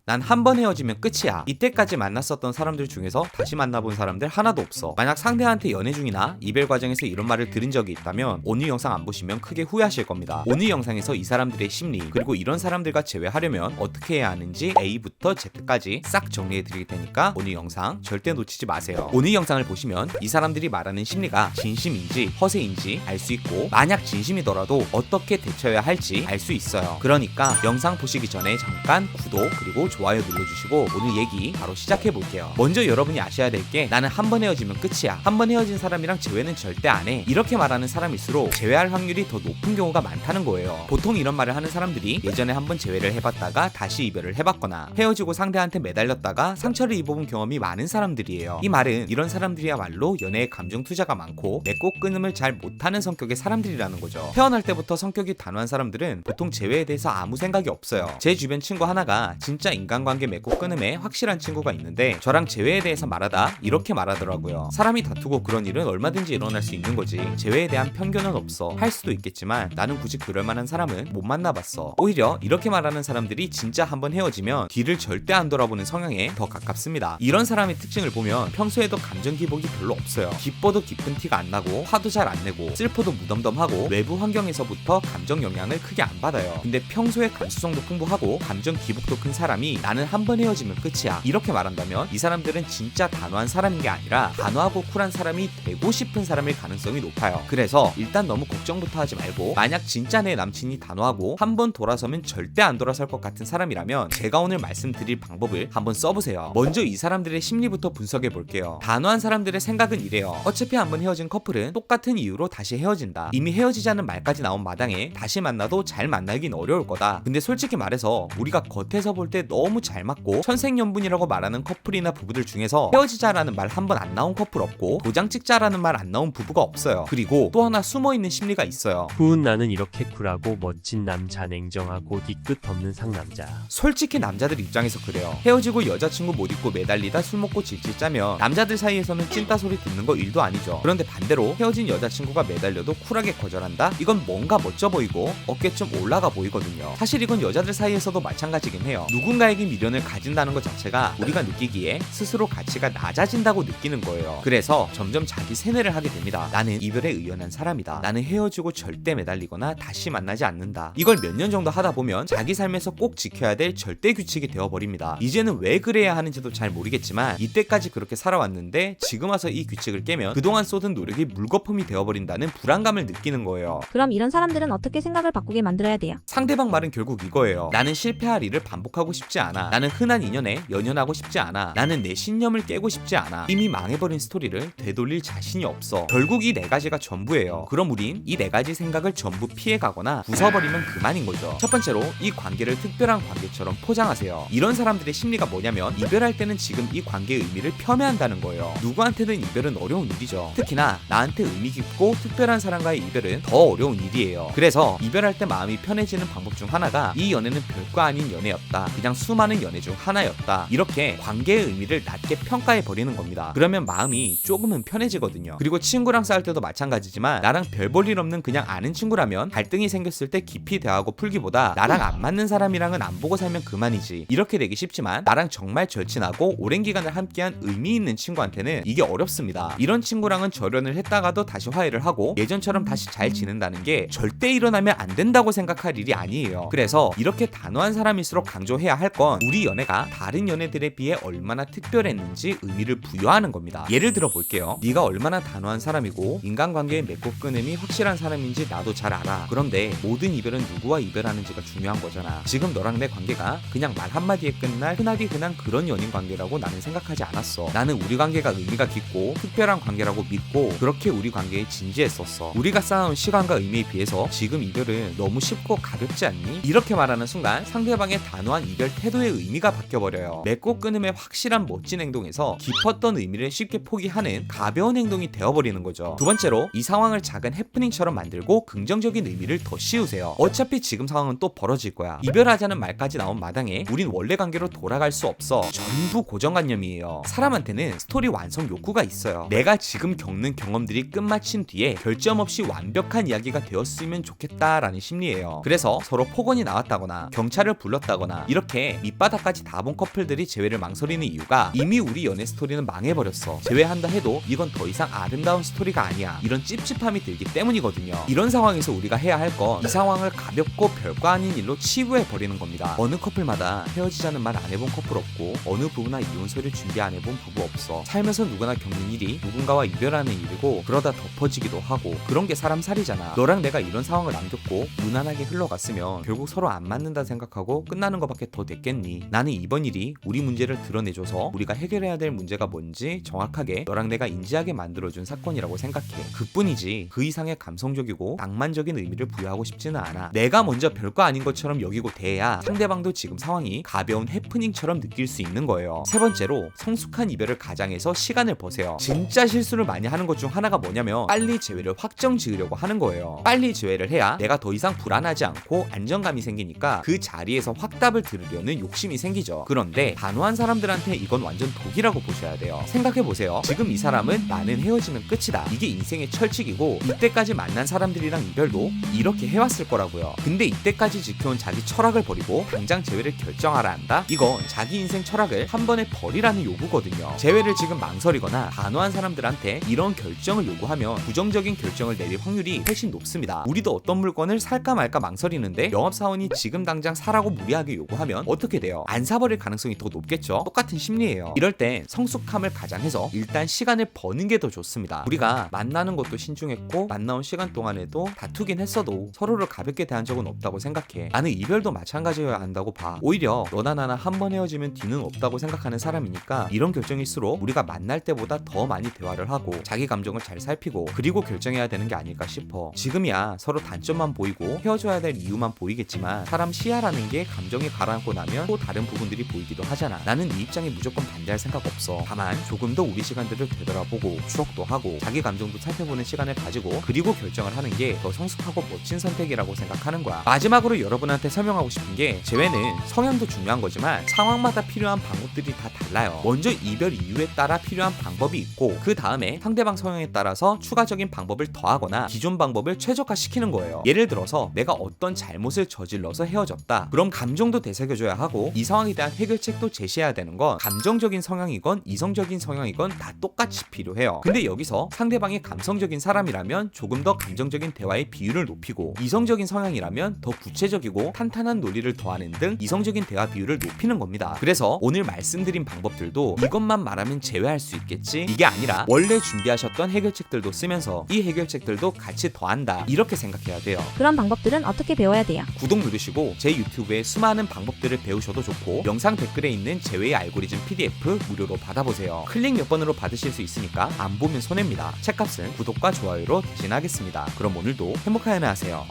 난 한 번 헤어지면 끝이야. 이때까지 만났었던 사람들 중에서 다시 만나본 사람들 하나도 없어. 만약 상대한테 연애 중이나 이별 과정에서 이런 말을 들은 적이 있다면 오늘 영상 안 보시면 크게 후회하실 겁니다. 오늘 영상에서 이 사람들의 심리 그리고 이런 사람들과 재회하려면 어떻게 해야 하는지 A부터 Z까지 싹 정리해 드릴 테니까 오늘 영상 절대 놓치지 마세요. 오늘 영상을 보시면 이 사람들이 말하는 심리가 진심인지 허세인지 알 수 있고, 만약 진심이더라도 어떻게 대처해야 할지 알 수 있어요. 그러니까 영상 보시기 전에 잠깐 구독 그리고 좋아요 눌러주시고 오늘 얘기 바로 시작해 볼게요. 먼저 여러분이 아셔야 될 게, 나는 한 번 헤어지면 끝이야, 한 번 헤어진 사람이랑 재회는 절대 안 해, 이렇게 말하는 사람일수록 재회할 확률이 더 높은 경우가 많다는 거예요. 보통 이런 말을 하는 사람들이 예전에 한 번 재회를 해봤다가 다시 이별을 해봤거나 헤어지고 상대한테 매달렸다가 상처를 입어본 경험이 많은 사람들이에요. 이 말은 이런 사람들이야말로 연애에 감정 투자가 많고 맺고 끊음을 잘 못하는 성격의 사람들이라는 거죠. 태어날 때부터 성격이 단호한 사람들은 보통 재회에 대해서 아무 생각이 없어요. 제 주변 친구 하나가 진짜 인간관계 맺고 끊음에 확실한 친구가 있는데, 저랑 재회에 대해서 말하다 이렇게 말하더라고요. 사람이 다투고 그런 일은 얼마든지 일어날 수 있는 거지. 재회에 대한 편견은 없어. 할 수도 있겠지만 나는 굳이 그럴 만한 사람은 못 만나봤어. 오히려 이렇게 말하는 사람들이 진짜 한번 헤어지면 뒤를 절대 안 돌아보는 성향에 더 가깝습니다. 이런 사람의 특징을 보면 평소에도 감정 기복이 별로 없어요. 기뻐도 깊은 티가 안 나고 화도 잘 안 내고 슬퍼도 무덤덤하고 외부 환경에서부터 감정 영향을 크게 안 받아요. 근데 평소에 감수성도 풍부하고 감정 기복도 큰 사람이 나는 한 번 헤어지면 끝이야 이렇게 말한다면 이 사람들은 진짜 단호한 사람인 게 아니라 단호하고 쿨한 사람이 되고 싶은 사람일 가능성이 높아요. 그래서 일단 너무 걱정부터 하지 말고, 만약 진짜 내 남친이 단호하고 한 번 돌아서면 절대 안 돌아설 것 같은 사람이라면 제가 오늘 말씀드릴 방법을 한번 써보세요. 먼저 이 사람들의 심리부터 분석해 볼게요. 단호한 사람들의 생각은 이래요. 어차피 한 번 헤어진 커플은 똑같은 이유로 다시 헤어진다. 이미 헤어지자는 말까지 나온 마당에 다시 만나도 잘 만나긴 어려울 거다. 근데 솔직히 말해서 우리가 겉에서 볼 때 너무 잘 맞고 천생연분이라고 말하는 커플이나 부부들 중에서 헤어지자라는 말 한 번 안 나온 커플 없고 도장 찍자라는 말 안 나온 부부가 없어요. 그리고 또 하나 숨어있는 심리가 있어요. 나는 이렇게 쿨하고 멋진 남자, 냉정하고 뒤끝 없는 상남자. 솔직히 남자들 입장에서 그래요. 헤어지고 여자친구 못 잊고 매달리다 술 먹고 질질 짜면 남자들 사이에서는 찐따 소리 듣는 거 일도 아니죠. 그런데 반대로 헤어진 여자친구가 매달려도 쿨하게 거절한다? 이건 뭔가 멋져 보이고 어깨 좀 올라가 보이거든요. 사실 이건 여자들 사이에서도 마찬가지긴 해요. 누군가에게 미련을 가진다는 것 자체가 우리가 느끼기에 스스로 가치가 낮아진다고 느끼는 거예요. 그래서 점점 자기 세뇌를 하게 됩니다. 나는 이별에 의연한 사람이다. 나는 헤어지고 절대 매달리거나 다시 만나지 않는다. 이걸 몇 년 정도 하다 보면 자기 삶에서 꼭 지켜야 될 절대 규칙이 되어버립니다. 이제는 왜 그래야 하는지도 잘 모르겠지만 이때까지 그렇게 살아왔는데 지금 와서 이 규칙을 깨면 그동안 쏟은 노력이 물거품이 되어버린다는 불안감을 느끼는 거예요. 그럼 이런 사람들은 어떻게 생각을 바꾸게 만들어야 돼요? 상대방 말은 결국 이거예요. 나는 실패할 일을 반복하고 싶지 않아. 나는 흔한 인연에 연연하고 싶지 않아. 나는 내 신념을 깨고 싶지 않아. 이미 망해버린 스토리를 되돌릴 자신이 없어. 결국 이 네 가지가 전부예요. 그럼 우린 이 네 가지 생각을 전부 피해가거나 부숴버리면 그만인 거죠. 첫 번째로, 이 관계를 특별한 관계처럼 포장하세요. 이런 사람들의 심리가 뭐냐면 이별할 때는 지금 이 관계의 의미를 폄훼한다는 거예요. 누구한테든 이별은 어려운 일이죠. 특히나 나한테 의미 깊고 특별한 사람과의 이별은 더 어려운 일이에요. 그래서 이별할 때 마음이 편해지는 방법 중 하나가 이 연애는 별거 아닌 연애였다, 그냥 수많은 연애 중 하나였다, 이렇게 관계의 의미를 낮게 평가해 버리는 겁니다. 그러면 마음이 조금은 편해지거든요. 그리고 친구랑 싸울 때도 마찬가지지만 나랑 별 볼 일 없는 그냥 아는 친구라면 갈등이 생겼을 때 깊이 대화하고 풀기보다 나랑 안 맞는 사람이랑은 안 보고 살면 그만이지 이렇게 되기 쉽지만, 나랑 정말 절친하고 오랜 기간을 함께한 의미 있는 친구한테는 이게 어렵습니다. 이런 친구랑은 절연을 했다가도 다시 화해를 하고 예전처럼 다시 잘 지낸다는 게 절대 일어나면 안 된다고 생각할 일이 아니에요. 그래서 이렇게 단호한 사람일수록 강조해야 할 건 우리 연애가 다른 연애들에 비해 얼마나 특별했는지 의미를 부여하는 겁니다. 예를 들어 볼게요. 네가 얼마나 단호한 사람이고 인간관계에 맺고 끊음이 확실한 사람인지 나도 잘 알아. 그런데 모든 이별은 누구와 이별하는지가 중요한 거잖아. 지금 너랑 내 관계가 그냥 말 한마디에 끝날 흔하디 흔한 그런 연인 관계라고 나는 생각하지 않았어. 나는 우리 관계가 의미가 깊고 특별한 관계라고 믿고 그렇게 우리 관계에 진지했었어. 우리가 쌓아온 시간과 의미에 비해서 지금 이별은 너무 쉽고 가볍지 않니? 이렇게 말하는 순간 상대방의 단호한 이별 태도의 의미가 바뀌어버려요. 맺고 끊음의 확실한 멋진 행동에서 깊었던 의미를 쉽게 포기하는 가벼운 행동이 되어버리는 거죠. 두 번째로, 이 상황을 작은 해프닝처럼 만들고 긍정적인 의미를 더 씌우세요. 어차피 지금 상황은 또 벌어질 거야. 이별하자는 말까지 나온 마당에 우린 원래 관계로 돌아갈 수 없어. 전부 고정관념이에요. 사람한테는 스토리 완성 욕구가 있어요. 내가 지금 겪는 경험들이 끝마친 뒤에 결점 없이 완벽한 이야기가 되었으면 좋겠다라는 심리예요. 그래서 서로 폭언이 나왔다거나 경찰을 불렀다거나 이렇게 근데 밑바닥까지 다 본 커플들이 재회를 망설이는 이유가 이미 우리 연애 스토리는 망해버렸어. 재회한다 해도 이건 더 이상 아름다운 스토리가 아니야. 이런 찝찝함이 들기 때문이거든요. 이런 상황에서 우리가 해야 할 건 이 상황을 가볍고 별거 아닌 일로 치부해버리는 겁니다. 어느 커플마다 헤어지자는 말 안 해본 커플 없고 어느 부부나 이혼 서류 준비 안 해본 부부 없어. 살면서 누구나 겪는 일이 누군가와 이별하는 일이고 그러다 덮어지기도 하고 그런 게 사람 살이잖아. 너랑 내가 이런 상황을 안 겪고 무난하게 흘러갔으면 결국 서로 안 맞는다 생각하고 끝나는 것밖에 더 됐겠니? 나는 이번 일이 우리 문제를 드러내줘서 우리가 해결해야 될 문제가 뭔지 정확하게 너랑 내가 인지하게 만들어준 사건이라고 생각해. 그뿐이지 그 이상의 감성적이고 낭만적인 의미를 부여하고 싶지는 않아. 내가 먼저 별거 아닌 것처럼 여기고 대해야 상대방도 지금 상황이 가벼운 해프닝처럼 느낄 수 있는 거예요. 세 번째로 성숙한 이별을 가장해서 시간을 버세요. 진짜 실수를 많이 하는 것 중 하나가 뭐냐면 빨리 재회를 확정 지으려고 하는 거예요. 빨리 재회를 해야 내가 더 이상 불안하지 않고 안정감이 생기니까 그 자리에서 확답을 들으려는 욕심이 생기죠. 그런데 단호한 사람들한테 이건 완전 독이라고 보셔야 돼요. 생각해보세요. 지금 이 사람은 나는 헤어지면 끝이다. 이게 인생의 철칙이고 이때까지 만난 사람들이랑 이별도 이렇게 해왔을 거라고요. 근데 이때까지 지켜온 자기 철학을 버리고 당장 재회를 결정하라 한다? 이건 자기 인생 철학을 한 번에 버리라는 요구거든요. 재회를 지금 망설이거나 단호한 사람들한테 이런 결정을 요구하면 부정적인 결정을 내릴 확률이 훨씬 높습니다. 우리도 어떤 물건을 살까 말까 망설이는데 영업사원이 지금 당장 사라고 무리하게 요구하면 어떻게 돼요? 안 사버릴 가능성이 더 높겠죠? 똑같은 심리예요. 이럴 땐 성숙함을 가장해서 일단 시간을 버는 게 더 좋습니다. 우리가 만나는 것도 신중했고 만나온 시간 동안에도 다투긴 했어도 서로를 가볍게 대한 적은 없다고 생각해. 나는 이별도 마찬가지여야 한다고 봐. 오히려 너나 나나 한 번 헤어지면 뒤는 없다고 생각하는 사람이니까 이런 결정일수록 우리가 만날 때보다 더 많이 대화를 하고 자기 감정을 잘 살피고 그리고 결정해야 되는 게 아닐까 싶어. 지금이야 서로 단점만 보이고 헤어져야 될 이유만 보이겠지만 사람 시야라는 게 감정이 가라앉고 나면 또 다른 부분들이 보이기도 하잖아. 나는 네 입장에 무조건 반대할 생각 없어. 다만 조금 더 우리 시간들을 되돌아보고 추억도 하고 자기 감정도 살펴보는 시간을 가지고 그리고 결정을 하는 게 더 성숙하고 멋진 선택이라고 생각하는 거야. 마지막으로 여러분한테 설명하고 싶은 게 재회는 성향도 중요한 거지만 상황마다 필요한 방법들이 다 달라요. 먼저 이별 이유에 따라 필요한 방법이 있고 그 다음에 상대방 성향에 따라서 추가적인 방법을 더하거나 기존 방법을 최적화시키는 거예요. 예를 들어서 내가 어떤 잘못을 저질러서 헤어졌다. 그럼 감정도 되새겨줘야 하고 이 상황에 대한 해결책도 제시해야 되는 건 감정적인 성향이건 이성적인 성향이건 다 똑같이 필요해요. 근데 여기서 상대방이 감성적인 사람이라면 조금 더 감정적인 대화의 비율을 높이고 이성적인 성향이라면 더 구체적이고 탄탄한 논리를 더하는 등 이성적인 대화 비율을 높이는 겁니다. 그래서 오늘 말씀드린 방법들도 이것만 말하면 제외할 수 있겠지? 이게 아니라 원래 준비하셨던 해결책들도 쓰면서 이 해결책들도 같이 더한다. 이렇게 생각해야 돼요. 그런 방법들은 어떻게 배워야 돼요? 구독 누르시고 제 유튜브에 수많은 방법들을 배우셔도 좋고 영상 댓글에 있는 제외의 알고리즘 PDF 무료로 받아보세요. 클릭 몇 번으로 받으실 수 있으니까 안 보면 손해입니다. 책값은 구독과 좋아요로 대신하겠습니다. 그럼 오늘도 행복한 연애 하세요.